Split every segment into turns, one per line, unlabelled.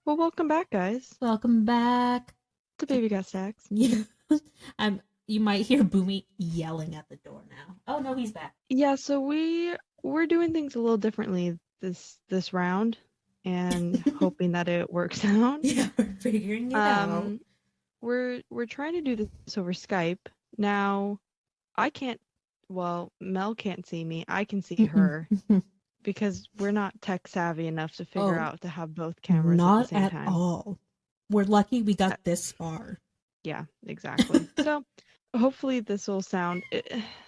Well, welcome back, guys.
Welcome back.
The baby got stacks.
Yeah. I'm you might hear Boomy yelling at the door now. Oh no, he's back.
Yeah, so we're doing things a little differently this round, and hoping that it works out.
Yeah, we're figuring it out.
Um, we're trying to do this over Skype. Now, I can't. Well, Mel can't see me. I can see her because we're not tech savvy enough to figure
Oh,
out to have both cameras at the
not
same
at
time.
all. We're lucky we
Uh,
got this far.
Yeah, exactly. So, hopefully this will sound. If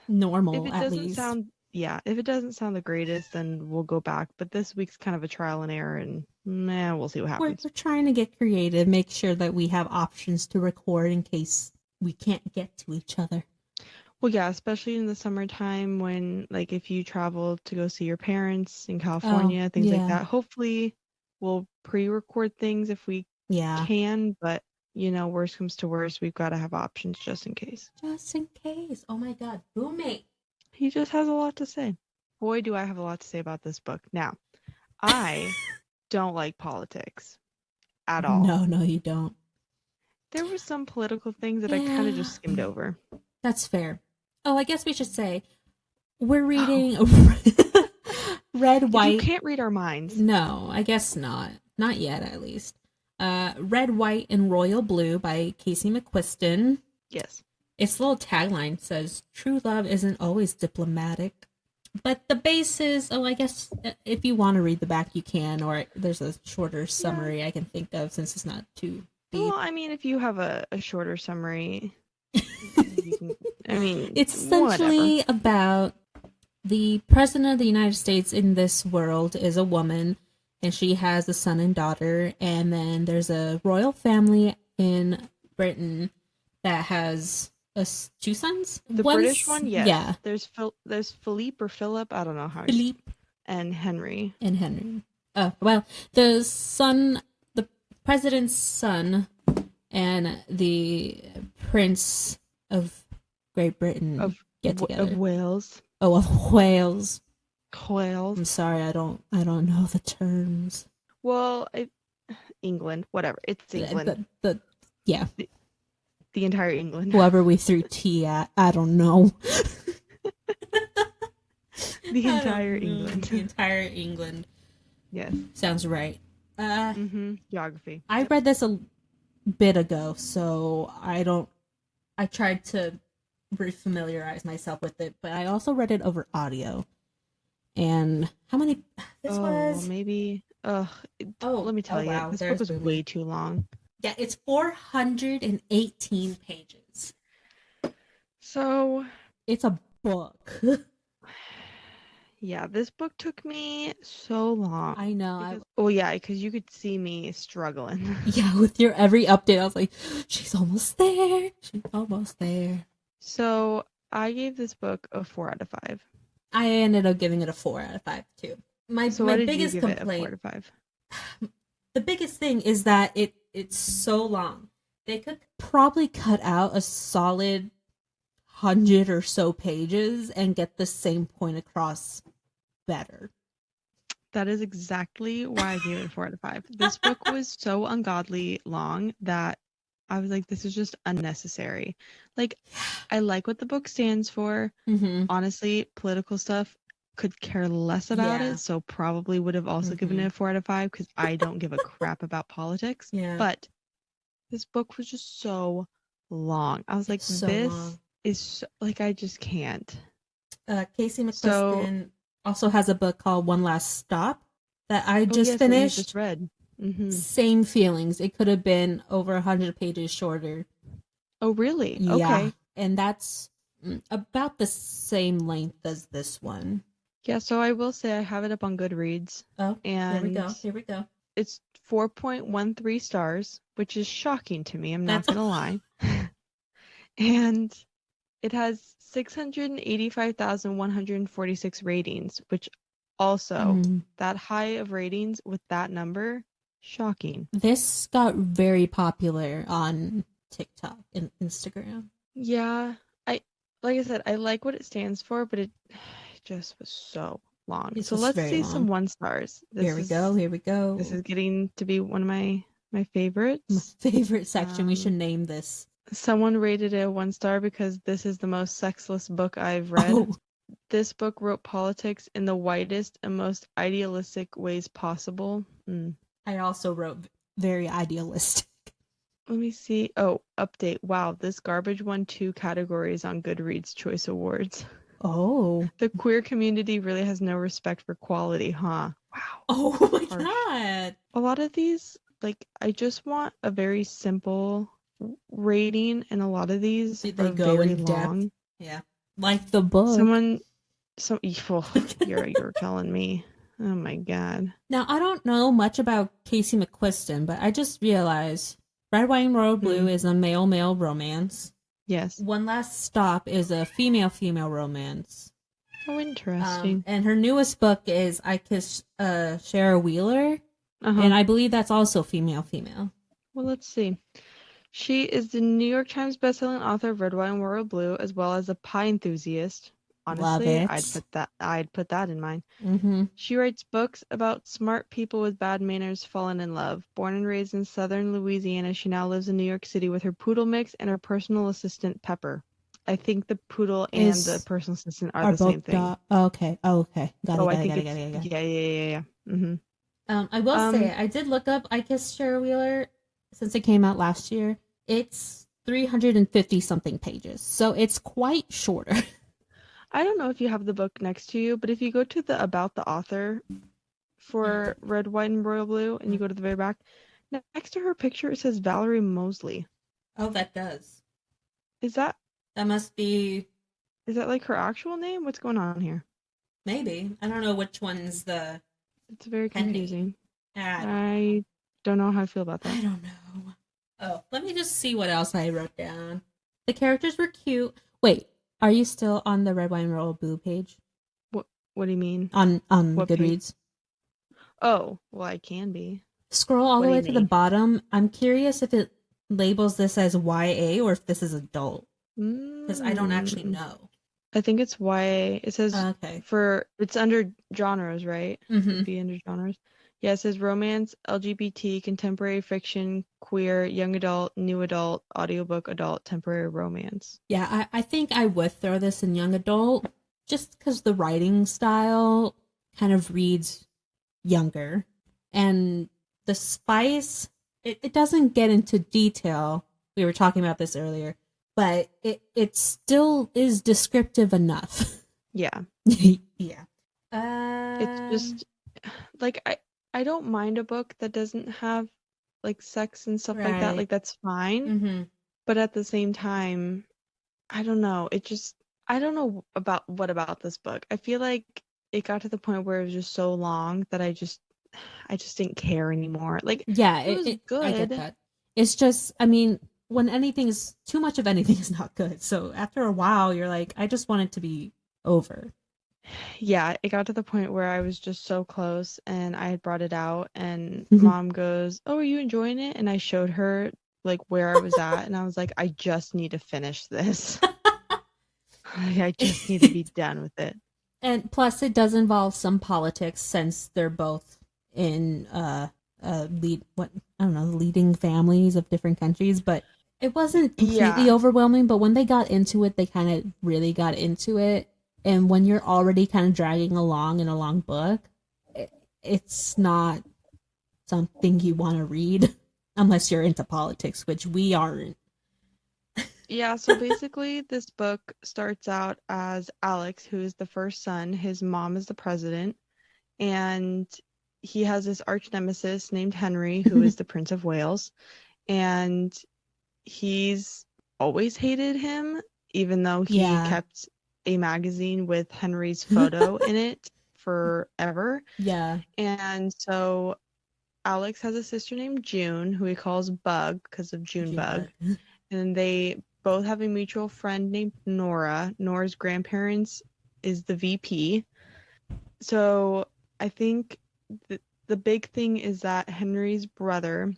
Normal,
it
at
doesn't
least.
sound, yeah, if it doesn't sound the greatest, then we'll go back. But this week's kind of a trial and error, and man, we'll see what
We're,
happens.
we're trying to get creative, make sure that we have options to record in case we can't get to each other.
Well, yeah, especially in the summertime when, like, if you travel to go see your parents in
Oh,
California, things like
yeah.
that. Hopefully, we'll pre-record things if we
Yeah.
can, but worst comes to worst, we've got to have options just in case.
Just in case. Oh my god, Boomy.
He just has a lot to say. Boy, do I have a lot to say about this book. Now, I don't like politics at all.
No, no, you don't.
There were some political things that I kind of
Yeah,
just skimmed over.
that's fair. Oh, I guess we should say we're
Oh,
reading Red,
you
White.
can't read our minds.
No, I guess not. Not yet, at least. Red, White, and Royal Blue by Casey McQuiston.
Yes.
Its little tagline says, "True love isn't always diplomatic." But the base is, oh, I guess if you want to read the back, you can, or there's a shorter
Yeah.
summary I can think of since it's not too
Well,
deep.
I mean, if you have a shorter summary, you can. I mean,
It's
whatever.
essentially about the president of the United States in this world is a woman, and she has a son and daughter. And then there's a royal family in Britain that has two sons.
The British one, yes.
Yeah,
There's Philippe or Philip. I don't know how he's
Philippe
and Henry.
and Henry. Oh well, the son, the president's son, and the prince of Great Britain
of
get
of
together.
Wales.
Oh, of Wales. I'm
Wales.
sorry, I don't know the terms.
Well, England. Whatever. It's England.
The yeah,
The, the entire England.
whoever we threw tea at, I don't know.
The
I
entire
don't know.
England.
The entire England
Yes.
sounds right.
Geography.
I
Yep.
read this a bit ago, so I don't. I tried to refamiliarize myself with it, but I also read it over audio. And how many? This was.
Maybe.
Oh,
Let me
oh
tell you,
wow,
this book
there's
was
Boomy.
way too long.
Yeah, it's 418 pages.
So,
It's a book.
yeah, this book took me so long.
I know.
Because you could see me struggling.
Yeah, with your every update, I was like, she's almost there. She's almost there.
So, I gave this book a 4 out of 5.
I ended up giving it a 4 out of 5 too. My
So,
my
why did you
biggest
give it a 4 out
complaint,
of 5?
the biggest thing is that it's so long. They could probably cut out a solid 100 or so pages and get the same point across better.
That is exactly why I gave it a 4 out of 5. This book was so ungodly long that I was like, this is just unnecessary. Like, I like what the book stands for.
Mm-hmm.
Honestly, political stuff, could care less about
Yeah.
it, so probably would have also given it a 4 out of 5 because I don't give a crap about politics.
Yeah.
But this book was just so long. I was like,
So
this
long.
is so, like, I just can't.
Casey
So,
McQuiston also has a book called One Last Stop that I just
yes, that you
finished.
just read. Mm-hmm.
Same feelings. It could have been over 100 pages shorter.
Oh, really?
Yeah.
Okay.
And that's about the same length as this one.
Yeah, so I will say I have it up on Goodreads.
Oh,
and
here we go. Here we go.
It's 4.13 stars, which is shocking to me. I'm not
That's
going to lie. And it has 685,146 ratings, which also, that high of ratings with that number, shocking.
This got very popular on TikTok and Instagram.
Yeah, like I said, I like what it stands for, but it just was so long.
It's
So
just
let's
very
see some
long.
1 stars.
Here we go. Here we go.
This is getting to be one of my
My
favorites.
favorite section. We should name this.
Someone rated it a 1 star because this is the most sexless book I've read.
Oh.
This book wrote politics in the whitest and most idealistic ways possible.
I also wrote very idealistic.
Let me see. Oh, update. Wow, this garbage won 2 categories on Goodreads Choice Awards.
Oh.
The queer community really has no respect for quality, huh? Wow.
Oh my
Harsh.
God.
A lot of these, like, I just want a very simple rating, and a lot of these
They
are
go
very
in
long.
depth. Yeah. Like the book.
You're telling me. Oh my God.
Now, I don't know much about Casey McQuiston, but I just realized Red, White, and Royal Blue is a male-male romance.
Yes.
One Last Stop is a female-female romance.
Oh, interesting.
And her newest book is I Kissed Shara Wheeler,
Uh-huh.
and I believe that's also female-female.
Well, let's see. She is the New York Times bestselling author of Red, White, and Royal Blue, as well as a pie enthusiast. Honestly,
Love it.
I'd put that in mine.
Mm-hmm.
She writes books about smart people with bad manners falling in love. Born and raised in southern Louisiana, she now lives in New York City with her poodle mix and her personal assistant Pepper. I think the poodle and the personal assistant are the same thing.
Okay. Got it.
Yeah. Mm-hmm.
I will say, I did look up I Kissed Shara Wheeler since it came out last year. It's 350 something pages, so it's quite shorter.
I don't know if you have the book next to you, but if you go to the About the Author for Red, White, and Royal Blue, and you go to the very back, next to her picture, it says Valerie Mosley.
Oh, that does.
That
must be...
Is that like her actual name? What's going on here?
Maybe. I don't know which one's the...
It's very confusing.
I
don't know how I feel about that.
I don't know. Oh, let me just see what else I wrote down. The characters were cute. Wait, are you still on the Red, White, and Royal Blue page?
What do you mean?
On Goodreads?
Oh, well, I can be.
Scroll all the way to the bottom. I'm curious if it labels this as YA or if this is adult. Because I don't actually know.
I think it's YA. It says it's under genres, right?
Mm-hmm.
It'd be under genres. Yeah, it says romance, LGBT, contemporary fiction, queer, young adult, new adult, audiobook, adult, temporary romance.
Yeah, I think I would throw this in young adult just because the writing style kind of reads younger. And the spice, it doesn't get into detail. We were talking about this earlier, but it still is descriptive enough.
Yeah.
Yeah.
It's just like I don't mind a book that doesn't have like sex and stuff like that. Like that's fine.
Mm-hmm.
But at the same time, I don't know. I don't know what about this book. I feel like it got to the point where it was just so long that I just didn't care anymore. Like, yeah, it was good.
I get that. It's just, I mean, when too much of anything is not good. So after a while, you're like, I just want it to be over.
Yeah, it got to the point where I was just so close, and I had brought it out, and Mom goes, "Oh, are you enjoying it?" And I showed her like where I was at, and I was like, I just need to finish this. I just need to be done with it.
And plus, it does involve some politics since they're both in leading families of different countries. But it wasn't completely overwhelming. But when they got into it, they kind of really got into it. And when you're already kind of dragging along in a long book, it's not something you want to read unless you're into politics, which we aren't.
Yeah, so basically this book starts out as Alex, who is the first son. His mom is the president, and he has this arch nemesis named Henry, who is the Prince of Wales, and he's always hated him, even though he kept a magazine with Henry's photo in it forever.
Yeah.
And so Alex has a sister named June, who he calls Bug because of Junebug. And they both have a mutual friend named Nora. Nora's grandparents is the VP. So I think the big thing is that Henry's brother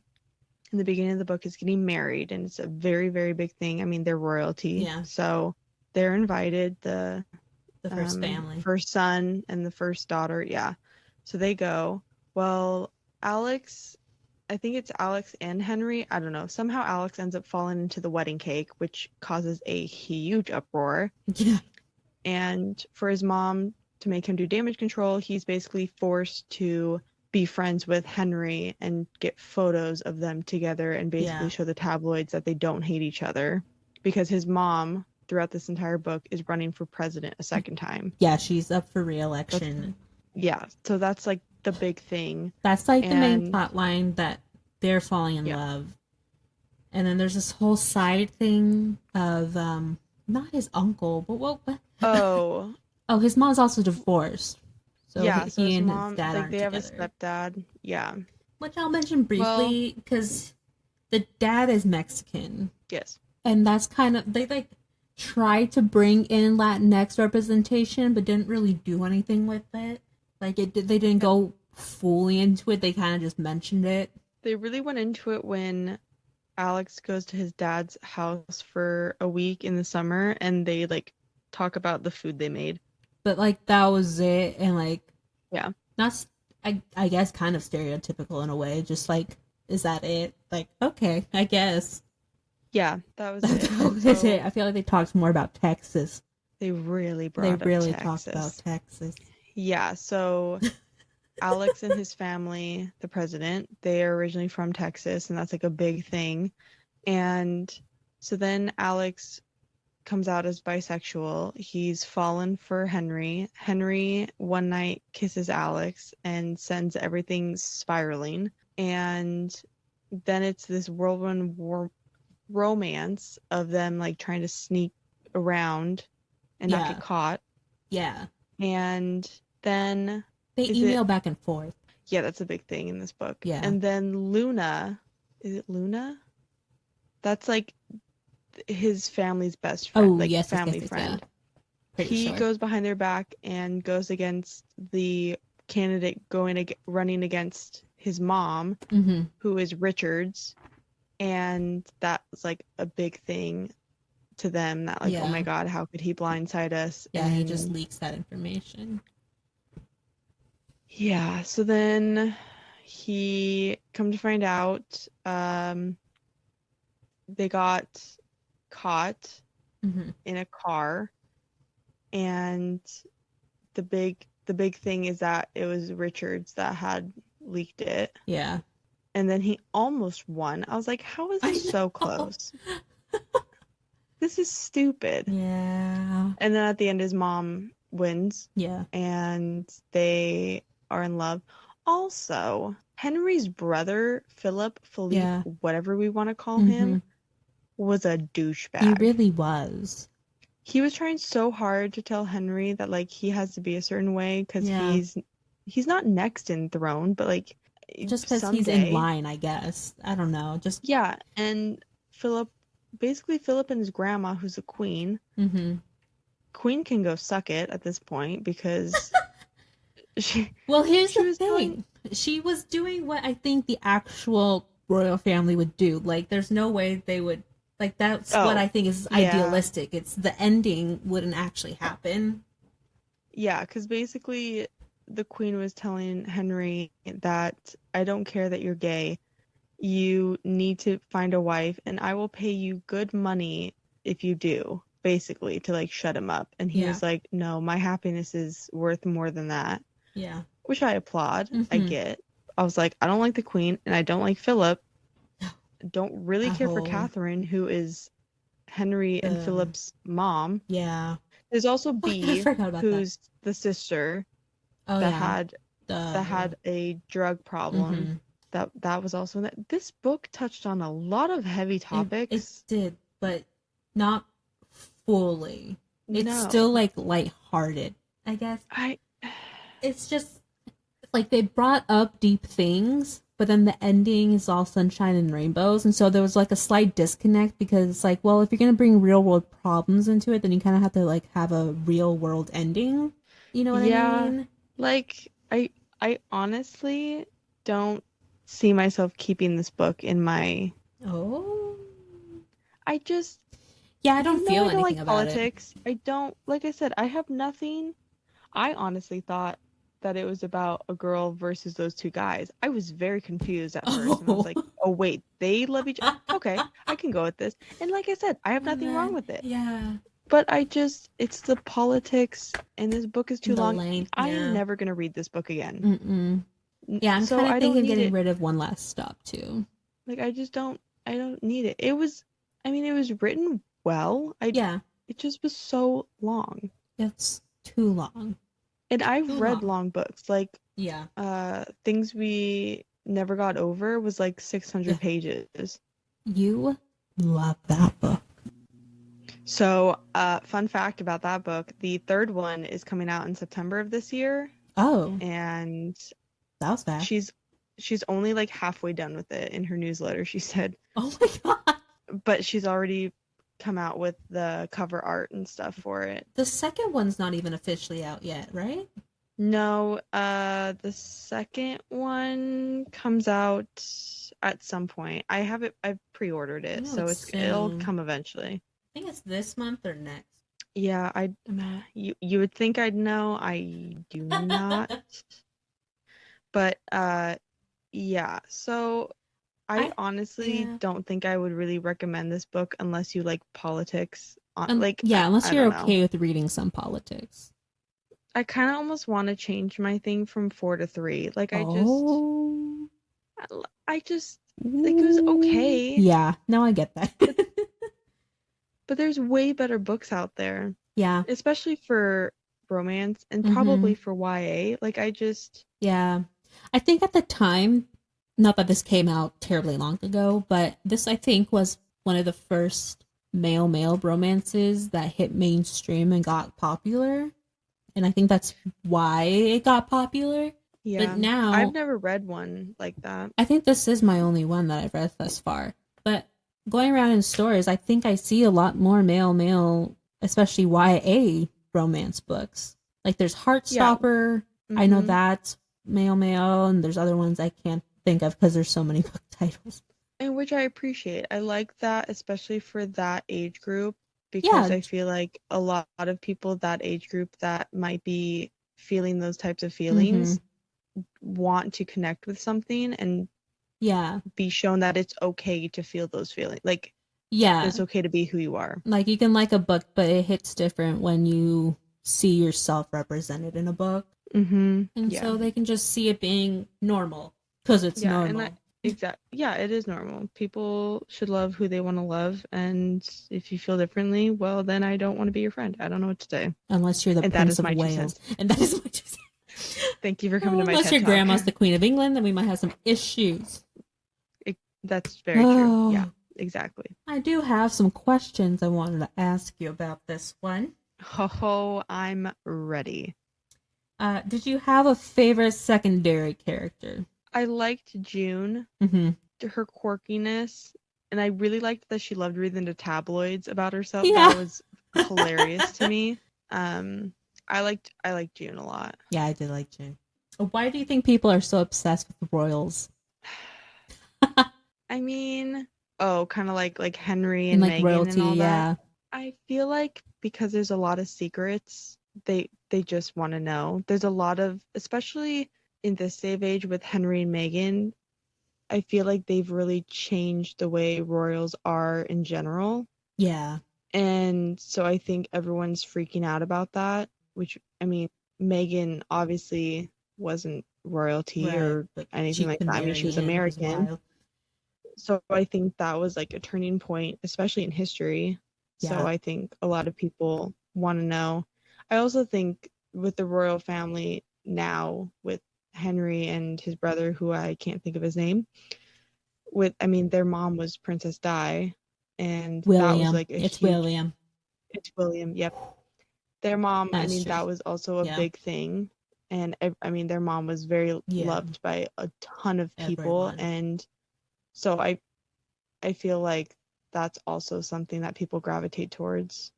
in the beginning of the book is getting married, and it's a very, very big thing. I mean, they're royalty.
Yeah.
So they're invited. The
The first family.
first son and the first daughter. Yeah. So they go. Well, Alex, I think it's Alex and Henry. I don't know. Somehow Alex ends up falling into the wedding cake, which causes a huge uproar.
Yeah.
And for his mom to make him do damage control, he's basically forced to be friends with Henry and get photos of them together and basically show the tabloids that they don't hate each other. Because his mom, throughout this entire book, is running for president a second time.
Yeah, she's up for re-election.
So that's like the big thing.
That's like the main plot line, that they're falling in love. And then there's this whole side thing of not his uncle, but what? Oh, his mom's also divorced. So
so
he
his
and
mom,
his dad
like
aren't
they
together.
have a stepdad. Yeah.
Which I'll mention briefly because the dad is Mexican.
Yes.
And that's kind of, they like tried to bring in Latinx representation, but didn't really do anything with it. Like they didn't go fully into it. They kind of just mentioned it.
They really went into it when Alex goes to his dad's house for a week in the summer, and they like talk about the food they made.
But like that was it, and like not I guess kind of stereotypical in a way. Just like, is that it? Like, okay, I guess.
Yeah, that was it.
That was it. I feel like they talked more about Texas.
They really talked about
Texas.
Yeah, so Alex and his family, the president, they are originally from Texas, and that's like a big thing. And so then Alex comes out as bisexual. He's fallen for Henry. Henry one night kisses Alex and sends everything spiraling. And then it's this whirlwind romance of them like trying to sneak around and not get caught.
Yeah.
And then
they email back and forth.
Yeah, that's a big thing in this book.
Yeah.
And then Luna, is it Luna? That's like his family's best friend.
Oh,
like
yes,
family
yes,
friend.
Yeah.
He goes behind their back and goes against the candidate running against his mom, who is Richards. And that was like a big thing to them, that like, oh my God, how could he blindside us?
Yeah, and he just leaks that information.
Yeah, so then he come to find out they got caught in a car, and the big thing is that it was Richards that had leaked it.
Yeah.
And then he almost won. I was like, how is this so close? This is stupid.
Yeah.
And then at the end, his mom wins.
Yeah.
And they are in love. Also, Henry's brother, Philip, whatever we want to call him, was a douchebag.
He really was.
He was trying so hard to tell Henry that like he has to be a certain way because he's not next in throne, but like
just because he's in line, I guess. I don't know.
And Philip and his grandma, who's a queen. Queen can go suck it at this point because
here's the thing. She was doing what I think the actual royal family would do. Like, there's no way they would. Like, that's what I think is idealistic. It's the ending wouldn't actually happen.
Yeah, because basically the queen was telling Henry that I don't care that you're gay. You need to find a wife, and I will pay you good money if you do, basically, to like shut him up. And he was like, no, my happiness is worth more than that.
Yeah.
Which I applaud. I get. I was like, I don't like the queen, and I don't like Philip. Don't really care for Catherine, who is Henry and Philip's mom.
Yeah.
There's also B, who's the sister that had a drug problem. That was also in that. This book touched on a lot of heavy topics.
It did, but not fully. It's still like lighthearted, I guess. It's just like they brought up deep things, but then the ending is all sunshine and rainbows, and so there was like a slight disconnect because it's like, well, if you're gonna bring real world problems into it, then you kind of have to like have a real world ending. You know what I mean? Like
I honestly don't see myself keeping this book in my.
Yeah, I don't
You know
feel
I don't
anything
like
about it.
politics. I don't, like I said, I have nothing. I honestly thought that it was about a girl versus those two guys. I was very confused at first, and I was
Oh.
like, "Oh wait, they love each other. Okay, I can go with this." And like I said, I have
And
nothing wrong
then,
with it.
yeah,
But it's the politics, and this book is too
the
long.
length,
I am
yeah.
never gonna read this book again.
Mm-mm. Yeah, I'm
So
kind of
I don't
thinking
need
getting
it.
rid of One Last Stop too.
Like I don't need it. I mean, it was written well.
Yeah,
It just was so long.
it's too long.
And
Too
I've read
long.
long books. Like
Yeah.
Things We Never Got Over was like
Yeah.
600 pages.
You love that book.
So, fun fact about that book, the third one is coming out in September of this year,
Oh,
and
that was fast.
she's only like halfway done with it in her newsletter, she said.
Oh my god.
But she's already come out with the cover art and stuff for it.
The second one's not even officially out yet, right?
No, the second one comes out at some point. I've pre-ordered
I
it,
know
so
it's
it'll
soon.
come eventually.
I think it's this month or next.
Yeah, you would think I'd know. I do not. But yeah. So I honestly
Yeah.
don't think I would really recommend this book unless you like politics. Like
Yeah, unless
I
you're
don't know.
okay with reading some politics.
I kind of almost want to change my thing from 4 to 3. Like
Oh.
I just like it was okay,
Yeah, no, I get that.
but there's way better books out there,
Yeah.
especially for romance and
Mm-hmm.
probably for YA. Like
Yeah. I think at the time, not that this came out terribly long ago, but this I think was one of the first male romances that hit mainstream and got popular. And I think that's why it got popular. But
yeah, I've
now,
never read one like that.
I think this is my only one that I've read thus far. But going around in stores, I think I see a lot more male, especially YA romance books. Like there's
Yeah.
Heartstopper. I know
Mm-hmm.
that's male, and there's other ones I can't think of because there's so many book titles.
And which I appreciate. I like that, especially for that age group, because
Yeah.
I feel like a lot of people that age group that might be feeling those types of
Mm-hmm.
feelings want to connect with something and
Yeah.
be shown that it's okay to feel those feelings. Like
Yeah.
it's okay to be who you are.
Like you can like a book, but it hits different when you see yourself represented in a book.
Mm-hmm.
And
Yeah.
so they can just see it being normal because it's
Yeah,
normal.
yeah, it is normal. People should love who they want to love, and if you feel differently, well, then I don't want to be your friend. I don't know what to say.
Unless you're the
And that
Prince
is
of
my 2
Wales.
cents.
And that is what you say.
Thank you for coming to my
Unless
TED
your
Talk.
grandma's the Queen of England, then we might have some issues.
That's very true. Yeah, exactly.
I do have some questions I wanted to ask you about this one.
Ho ho, I'm ready.
Did you have a favorite secondary character?
I liked June,
Mm-hmm.
her quirkiness, and I really liked that she loved reading the tabloids about herself.
Yeah.
That was hilarious to me. I liked June a lot.
Yeah, I did like June. Why do you think people are so obsessed with the royals?
I mean, kind of like Henry
And
and
like
Meghan
royalty,
and all that.
yeah.
I feel like because there's a lot of secrets, they just want to know. There's a lot of, especially in this day of age with Henry and Meghan, I feel like they've really changed the way royals are in general.
Yeah.
And so I think everyone's freaking out about that, which, I mean, Meghan obviously wasn't royalty
Right,
or
but
anything
she
like
could
that. I mean,
marry
she was
him. It was
American.
wild.
So I think that was like a turning point, especially in history.
Yeah.
So I think a lot of people want to know. I also think with the royal family now, with Henry and his brother, who I can't think of his name, their mom was Princess Di, and that was
William.
like
It's William.
It's William, yep. Their mom,
That's true.
that was also a big thing. And their mom was very loved by a ton of people.
Everyone.
And so I feel like that's also something that people gravitate towards.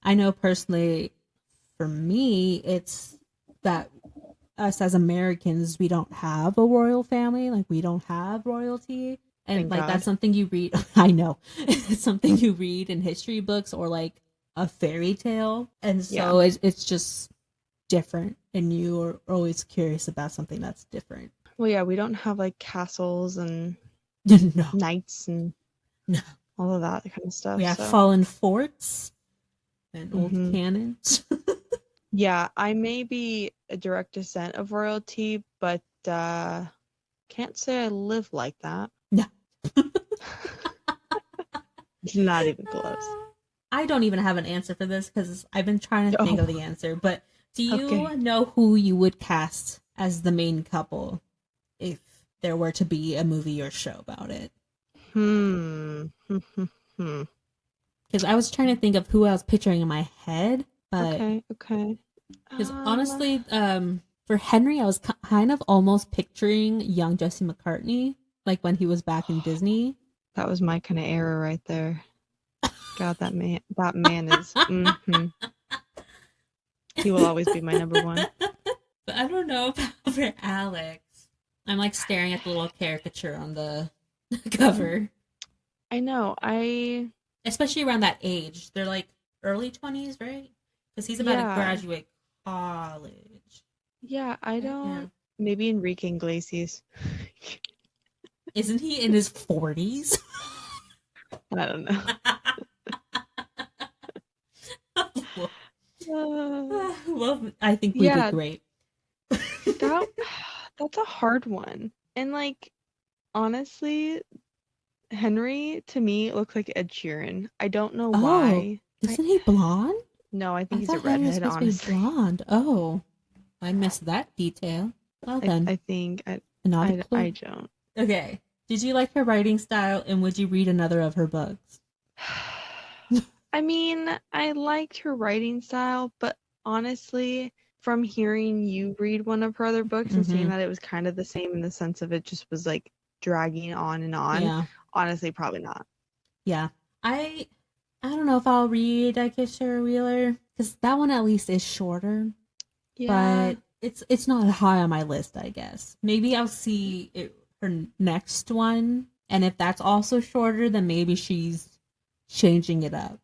I know personally, for me, it's that us as Americans, we don't have a royal family. Like, we don't have royalty. And
Thank
like
God.
that's something you read. I know. It's something you read in history books or like a fairy tale. And so it's just different. And you are always curious about something that's different.
Well, yeah, we don't have like castles and
No.
knights and
No.
all of that kind of stuff.
We have
so.
fallen forts and old
Mhm.
cannons.
Yeah, I may be a direct descent of royalty, but can't say I live like that.
No.
Not even close.
I don't even have an answer for this because I've been trying to think of the answer. But do you know who you would cast as the main couple if there were to be a movie or show about it? Because I was trying to think of who I was picturing in my head. But
Okay.
Because honestly, for Henry, I was kind of almost picturing young Jesse McCartney, like when he was back in Disney.
That was my kind of era right there. God, that man is. He will always be my number one.
But I don't know about for Alex. I'm like staring at the little caricature on the cover.
I know.
Especially around that age. They're like early 20s, right? Because he's about to graduate college.
Yeah, I don't. Yeah. Maybe Enrique Iglesias.
Isn't he in his 40s?
I don't know.
Well, I think we'd be great.
That's a hard one. And like, honestly, Henry to me looks like Ed Sheeran. I don't know why.
Isn't he blonde?
No, I think he's a redhead. Honestly,
blonde. Oh, I missed that detail. Well then,
I think I don't.
Okay. Did you like her writing style, and would you read another of her books?
I mean, I liked her writing style, but honestly, from hearing you read one of her other books and seeing that it was kind of the same in the sense of it just was like dragging on and on. Yeah. Honestly, probably not.
Yeah. I don't know if I'll read I Kiss Sarah Wheeler because that one at least is shorter. Yeah. But it's not high on my list, I guess. Maybe I'll see her next one, and if that's also shorter, then maybe she's changing it up.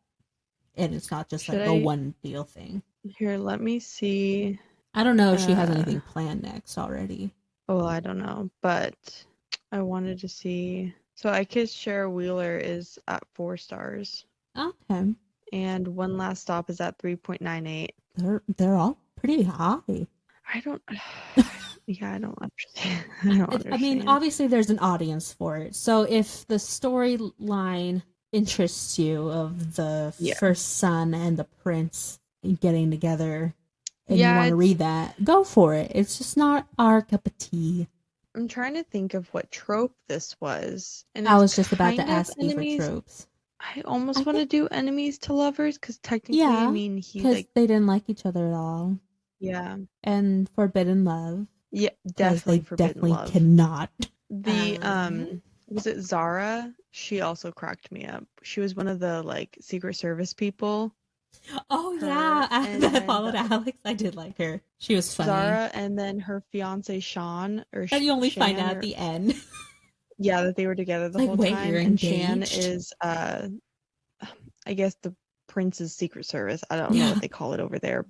And it's not just like a one deal thing.
Here, let me see.
I don't know if she has anything planned next already.
Well, I don't know, but I wanted to see. So I Kissed Sarah Wheeler is at 4 stars.
Okay.
And One Last Stop is at 3.98.
They're all pretty high.
I don't understand.
I mean, obviously there's an audience for it. So if the storyline interests you of the first son and the prince getting together and you want to read that, go for it. It's just not our cup of tea.
I'm trying to think of what trope this was. And
I was just about to ask you for tropes.
I almost want to do enemies to lovers because technically, I mean,
because they didn't like each other at all.
Yeah.
And forbidden love.
Yeah, definitely forbidden love.
Cannot.
The was it Zara? She also cracked me up. She was one of the like Secret Service people.
Oh yeah, I followed Alex. I did like her. She was funny.
Zara, and then her fiance Sean,
and you only find out at the end.
Yeah, that they were together the whole time. And Shan is, I guess the prince's Secret Service. I don't know what they call it over there,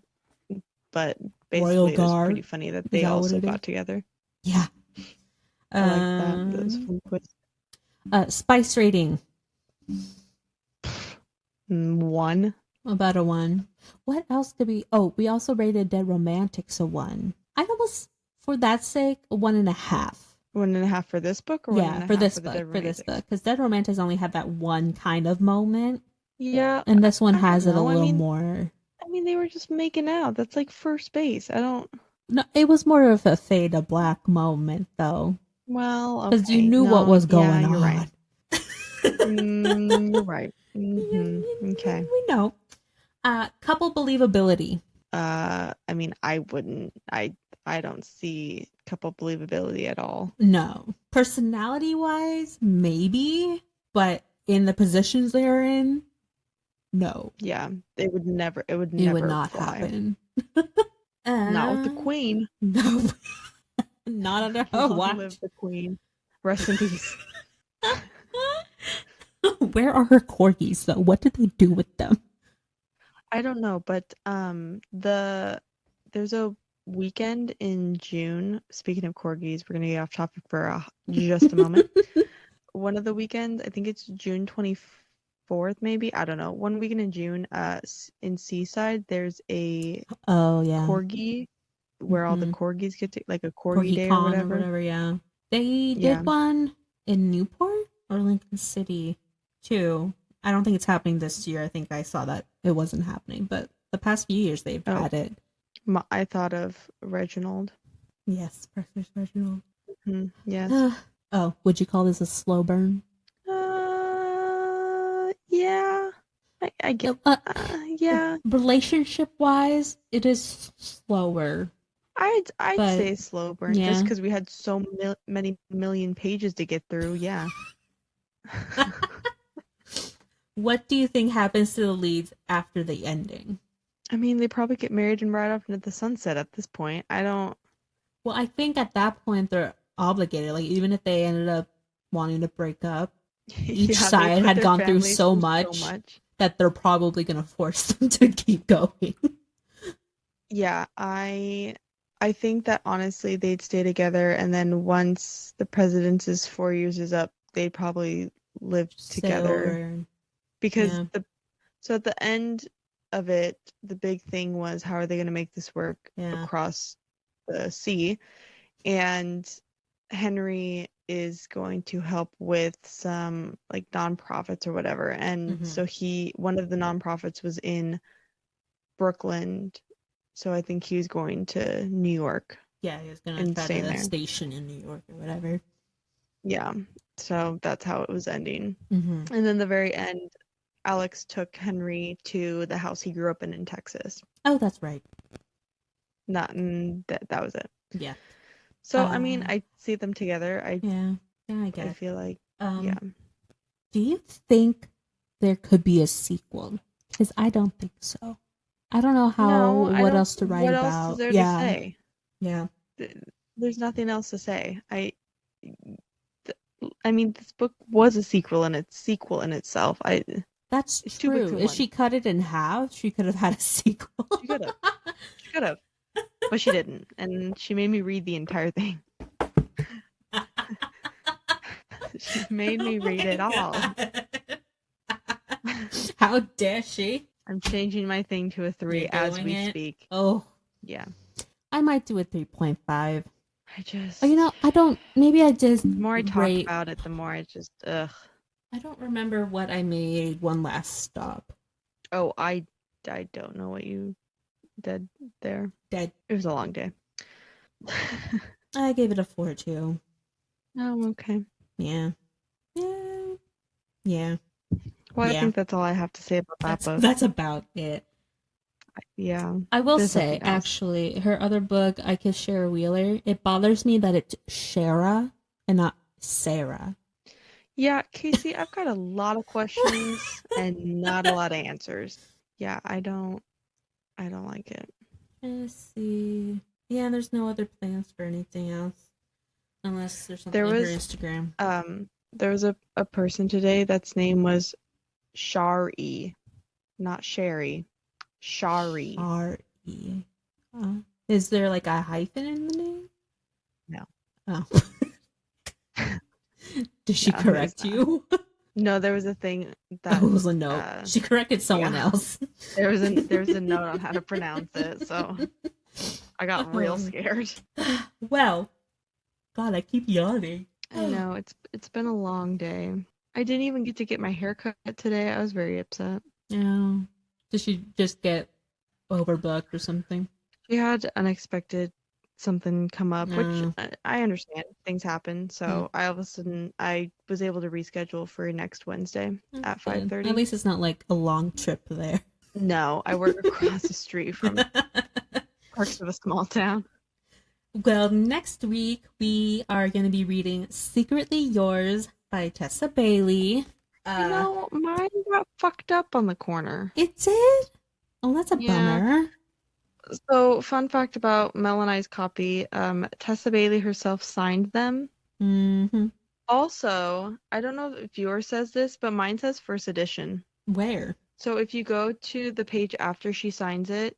but basically it was pretty funny that they also got together.
Yeah,
I like that. That was a fun twist.
Spice rating.
1.
About a 1. What else did we? Oh, we also rated Dead Romantics a 1. I almost, for that sake, a 1.5.
1.5 for this book, or
for this book, because Dead Romantics only had that one kind of moment.
Yeah,
and this one has it a little more.
I mean, they were just making out. That's like first base. I don't.
No, it was more of a fade to black moment, though.
Well,
because you knew what was going on.
You're right. You're right. Mm-hmm. Okay.
We know. Couple believability.
I mean, I wouldn't. I don't see couple believability at all.
No. Personality wise, maybe, but in the positions they're in, no.
Yeah, it would never. It would
not happen.
Not with the queen.
No. Not under her watch.
Live the queen. Rest in peace.
Where are her corgis though? What did they do with them?
I don't know, but there's a weekend in June. Speaking of corgis, we're gonna get off topic for just a moment. One of the weekends, I think it's June 24th, maybe. I don't know. One weekend in June, in Seaside, there's a
Oh yeah,
corgi where all the corgis get to, like a corgi
Corgi
day or
Con or
whatever.
whatever. Yeah, they
Yeah.
did one in Newport or Lincoln City too. I don't think it's happening this year. I think I saw that it wasn't happening, but the past few years they've
Oh,
had it.
I thought of Reginald.
Yes, Breakfast Reginald.
Yes.
Oh, would you call this a slow burn?
Yeah. I get. Yeah.
Relationship wise, it is slower.
I'd
But,
say slow burn
yeah.
just because we had so many million pages to get through. Yeah.
What do you think happens to the leads after the ending?
I mean, they probably get married and ride off into the sunset at this point. I don't.
Well, I think at that point they're obligated. Like, even if they ended up wanting to break up, each
Yeah, they
side
put
had
their
gone through
families
so
through
much that they're probably going to force them to keep going.
Yeah, I think that honestly they'd stay together, and then once the president's 4 years is up, they'd probably live together. Because
Yeah.
so at the end of it, the big thing was how are they going to make this work
Yeah.
across the sea? And Henry is going to help with some like nonprofits or whatever. And so one of the nonprofits was in Brooklyn. So I think he was going to New York.
Yeah, he was going to try to station in New York or whatever.
Yeah. So that's how it was ending. And then the very end, Alex took Henry to the house he grew up in Texas.
Oh, that's right.
That was it.
Yeah.
So I mean, I see them together.
I guess.
I feel like
yeah. Do you think there could be a sequel? Because I don't think so. I don't know what else to write about.
What else is there to say?
Yeah.
There's nothing else to say. I mean, this book was a sequel in itself.
That's true. If she cut it in half, she could have had a sequel.
She could have. But she didn't. And she made me read the entire thing. She made me read it all.
How dare she?
I'm changing my thing to a 3 as we speak.
Oh.
Yeah.
I might do a 3.5.
I
just...
The more I talk about it, the more I just, ugh.
I don't remember what I made one last stop.
Oh, I don't know what you did there.
Dead.
It was a long day.
I gave it a 4 too.
Oh, okay.
Yeah.
Well, I think that's all I have to say about that book.
That's about it.
Yeah.
I will say, actually, her other book, I Kiss Shara Wheeler, it bothers me that it's Shara and not Sarah.
Yeah, Casey, I've got a lot of questions and not a lot of answers. Yeah, I don't like it.
Let's see. Yeah, there's no other plans for anything else. Unless there's something on her Instagram.
There was a person today that's name was Shari, not Sherry. Shari.
Shari. Is there like a hyphen in the name?
No.
Oh. Did she correct you?
No, there was a thing that
was a note. She corrected someone else.
There was a note on how to pronounce it, so I got real scared.
Well, God, I keep yawning.
I know, it's been a long day. I didn't even get to get my hair cut today. I was very upset.
Yeah. Did she just get overbooked or something?
She had unexpected something come up, which I understand. Things happen. So all of a sudden I was able to reschedule for next Wednesday at 5:30.
At least it's not like a long trip there.
No, I work across the street from parts of a small town.
Well, next week we are going to be reading Secretly Yours by Tessa Bailey.
Mine got fucked up on the corner.
It did? Oh, that's a bummer.
So, fun fact about Mel and I's copy, Tessa Bailey herself signed them.
Mm-hmm.
Also, I don't know if yours says this, but mine says first edition.
Where?
So if you go to the page after she signs it,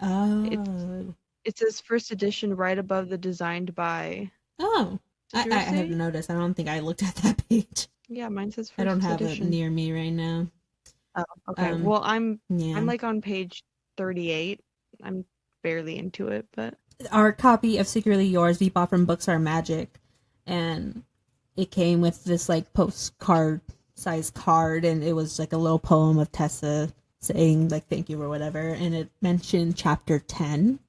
Oh.
it says first edition right above the designed by.
Oh.
Did
I
yours
haven't
say?
noticed. I don't think I looked at that page.
Yeah, mine says
I don't
first
have it
edition.
near me right now.
Oh, okay. Well, I'm
Yeah.
like on page 38. I'm barely into it, but
Our copy of Secretly Yours we bought from Books Are Magic, and it came with this like postcard size card, and it was like a little poem of Tessa saying like thank you or whatever, and it mentioned chapter 10.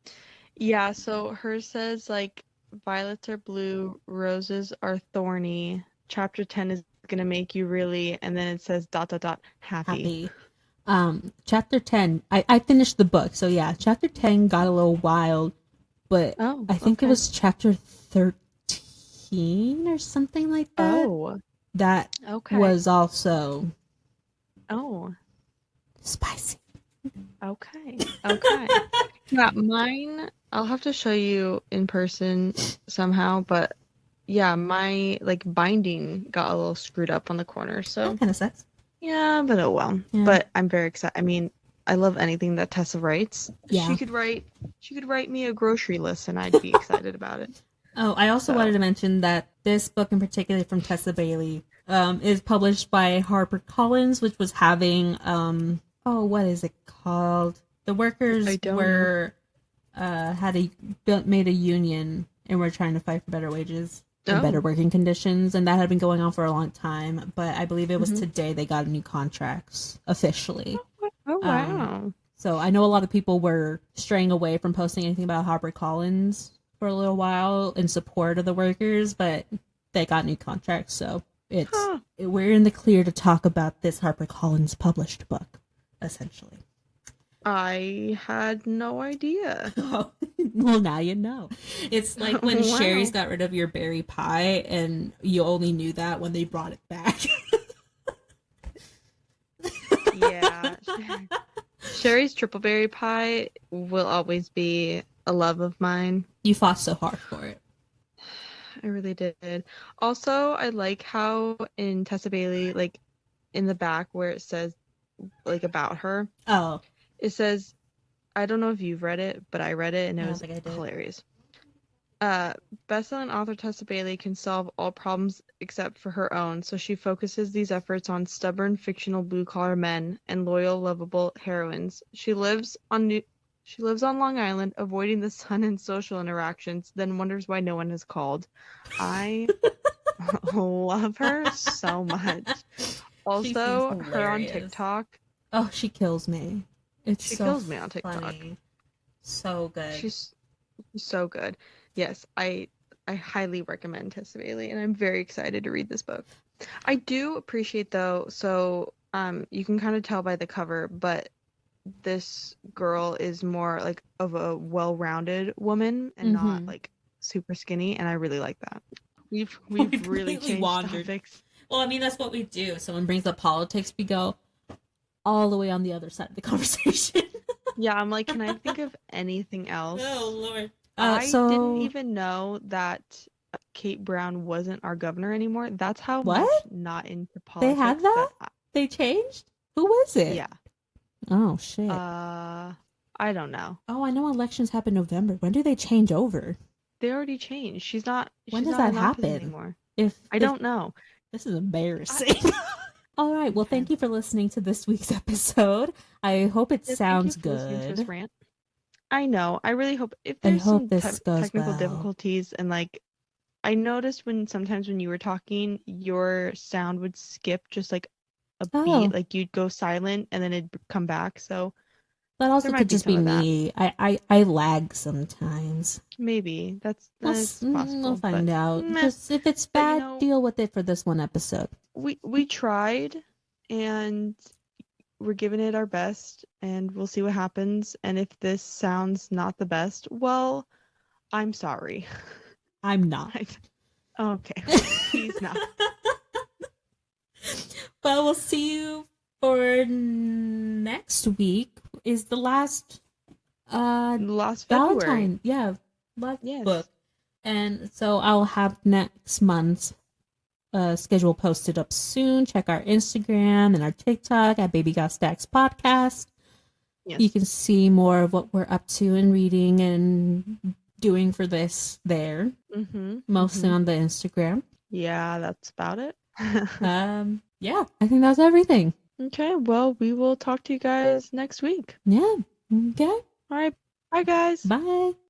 yeah, so hers says like violets are blue, roses are thorny. Chapter 10 is gonna make you really, and then it says dot dot dot happy.
Happy. Chapter 10, I finished the book, so yeah, chapter 10 got a little wild, but
Oh,
I think it
okay.
was chapter 13 or something like that.
Oh,
That
okay.
was also
Oh,
spicy.
okay. Okay. Yeah, mine, I'll have to show you in person somehow, but yeah, my like binding got a little screwed up on the corner, so
That kind of sucks.
yeah, but oh well.
Yeah.
But I'm very excited. I mean, I love anything that Tessa writes.
Yeah.
She could write me a grocery list and I'd be excited about it.
Oh, I also wanted to mention that this book in particular from Tessa Bailey is published by HarperCollins, which was having what is it called? The workers made a union and were trying to fight for better wages and better working conditions, and that had been going on for a long time. But I believe it was today they got new contracts officially.
Oh wow!
So I know a lot of people were straying away from posting anything about HarperCollins for a little while in support of the workers, but they got new contracts, so we're in the clear to talk about this HarperCollins published book, essentially.
I had no idea.
Oh, well, now you know. It's like when Sherry's got rid of your berry pie, and you only knew that when they brought it back.
Yeah. Sherry's triple berry pie will always be a love of mine.
You fought so hard for it.
I really did. Also, I like how in Tessa Bailey, like in the back where it says like about her.
Oh.
It says, I don't know if you've read it, but I read it and it was hilarious. Best-selling author Tessa Bailey can solve all problems except for her own, so she focuses these efforts on stubborn, fictional blue-collar men and loyal, lovable heroines. She lives on Long Island, avoiding the sun and social interactions, then wonders why no one has called. I love her so much. Also, her on TikTok.
Oh, she kills me. She
kills me on TikTok.
Funny. So good.
She's so good. Yes, I highly recommend Tessa Bailey, and I'm very excited to read this book. I do appreciate though, so you can kind of tell by the cover, but this girl is more like of a well-rounded woman and not like super skinny, and I really like that. We've really changed topics.
Well, I mean that's what we do. Someone brings up politics, we go all the way on the other side of the conversation.
Yeah, I'm like, can I think of anything else?
Oh Lord.
I didn't even know that Kate Brown wasn't our governor anymore. That's how much not into politics.
They had that? They changed? Who was it?
Yeah.
Oh shit.
I don't know.
Oh, I know elections happen November. When do they change over?
They already changed. She's not.
When does that happen
anymore? I don't know.
This is embarrassing. All right. Well, thank you for listening to this week's episode. I hope it sounds good.
Rant. I know. I really hope if there's some technical difficulties and like I noticed sometimes when you were talking, your sound would skip just like a beat, like you'd go silent and then it'd come back. So
that also could just be me. I lag sometimes.
Maybe that's possible.
We'll find out. Just if it's bad, deal with it for this one episode.
We tried and we're giving it our best and we'll see what happens. And if this sounds not the best, well, I'm sorry.
I'm not.
Okay. He's not.
Well, we'll see you for next week. Is the last
last
Valentine.
February.
Yeah. Last book. And so I'll have next month's schedule posted up soon. Check our Instagram and our TikTok at Baby Got Stacks Podcast.
Yes.
You can see more of what we're up to and reading and doing for this there. Mostly on the Instagram.
Yeah, that's about it.
Yeah, I think that's everything.
Okay, well, we will talk to you guys next week.
Yeah. Okay.
All right. Bye, guys.
Bye.